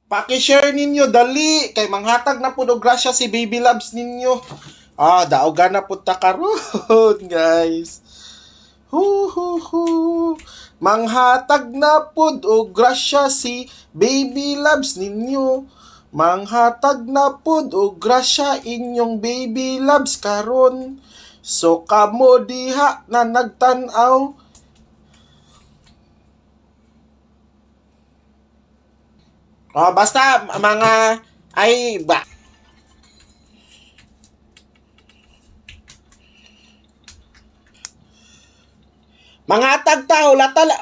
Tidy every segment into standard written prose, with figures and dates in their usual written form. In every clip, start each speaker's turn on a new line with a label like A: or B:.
A: Paki-share ninyo dali kay manghatag na pud og grasya si Baby Loves ninyo. Daogan na pud ta karon, guys. Hu hu hu. Manghatag na pud og grasya si Baby Loves ninyo. Manghatag na pud og grasya inyong Baby Loves karon. So kamo diha na nagtan-aw. Basta mga ay ba. Mga tagtaw latala.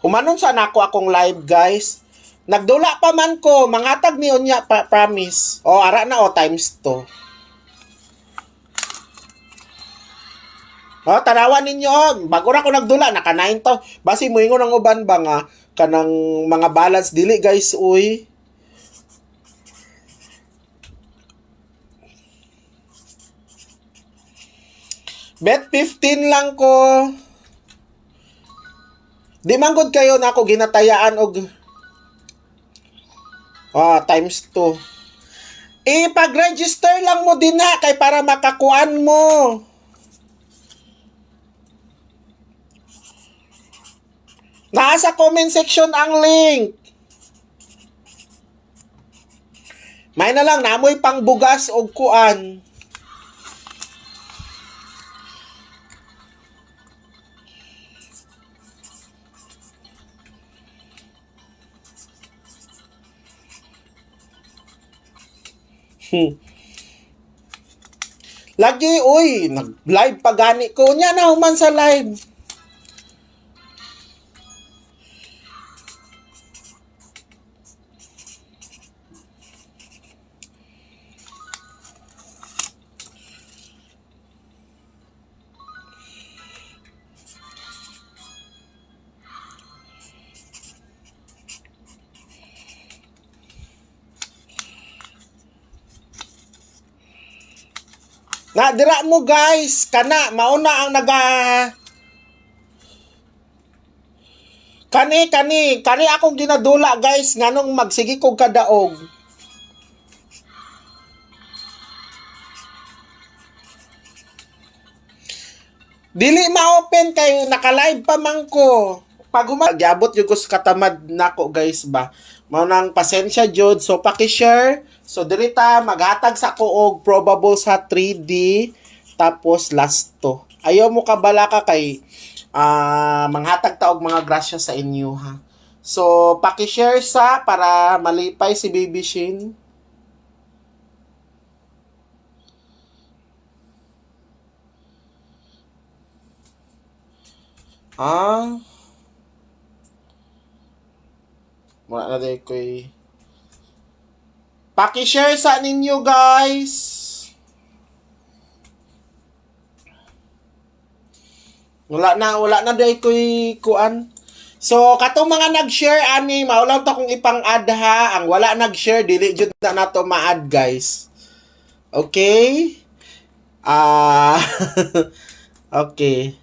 A: Humanon sa nako akong live, guys. Nagdula pa man ko, mga tag ni unya promise. Ara na times 2. Tanawan ninyo, bago ra ko nagdula, naka 9 to. Basi mo ingon ang uban ba nga kanang mga balance dili, guys, uy. Bet 15 lang ko. Di man gud kayo na ako ginatayaan og times 2. Pag-register lang mo din ha kay para makakuan mo. Nasa comment section ang link. May na lang namoy pang bugas og kuan. Lagi, uy, nag-live pa gani ko. Nya na human sa live. Na dira mo, guys, kana mauna ang kani akong ginadula, guys, nganong magsigi kog kadaog. Dili ma-open kay naka-live pa man ko. Pag gyabot yung kus katamad nako, guys, ba. Mao nang pasensya jud, so paki-share. So diri ta maghatag sa ko og probable sa 3D tapos last to. Ayaw mo kabala ka kay manghatag ta og mga grasya sa inyo, ha. So paki-share sa para malipay si Baby Shin. Wala na din ko paki-share sa ninyo, guys. Wala na din ko kuan. So katong mga nag-share ani maulang to kung ipang-add ha. Ang wala nag-share dili jud na nato ma-add, guys. Okay? Okay.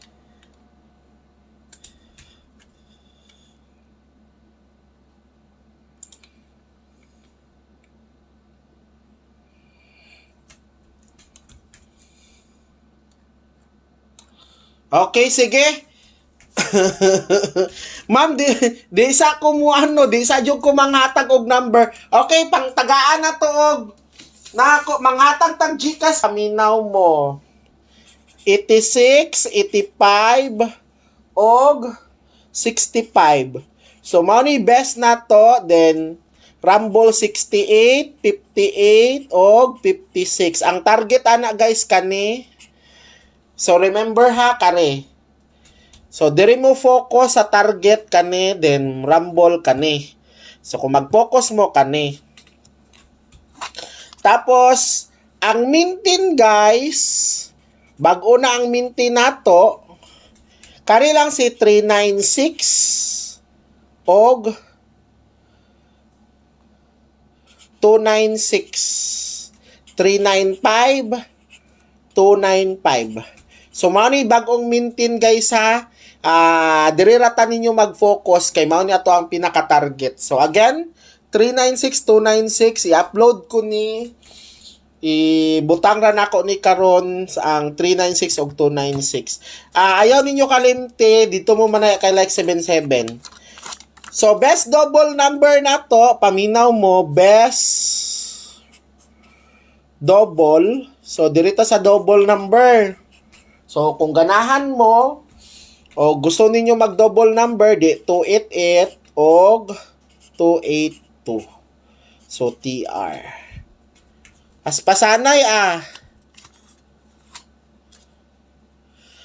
A: Okay, sige. Ma'am, di sa ko mo di sa jud ko manghatag og number. Okay, pang tagaan na to og nako manghatag tag GCash paminaw mo. 86, 85 og 65. So mao ni best na to, then Rumble 68, 58 og 56. Ang target ana, guys, kani. So remember ha, kare. So diri mo focus sa target kani, then Rumble kani. So kung mag-focus mo kani. Tapos ang mintin, guys, bag-o na ang mintin nato. Kari lang si 396 og 296. 395 295. So, mao ni bagong mintin, guys, ha. diri rata ninyo mag-focus kay mao ni ato ang pinaka-target. So again, 396296 i-upload ko ni ibutang ra nako ni karon sa ang 396 ug 296. Ayaw ninyo kalimti dito mo man kay like 77. So best double number na to, paminaw mo best double. So dirito sa double number. So kung ganahan mo o gusto ninyo mag-double number, di 288 o 282. So, TR. As pasanay,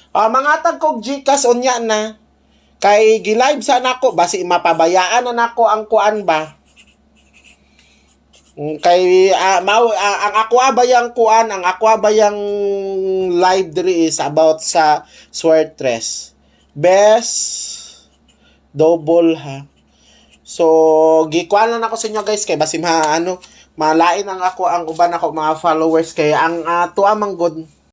A: mga tagkog Gcash, unya na. Kay gilive sa nako, basi mapabayaan na nako ang kuan ba. Kay, ang ako bayang kuan, ang ako bayang live diri is about sa Swertres. Best double ha. So gikuan lang ako sa inyo guys kay basi malain ang ako ang uban ako mga followers kay ang tuwa man good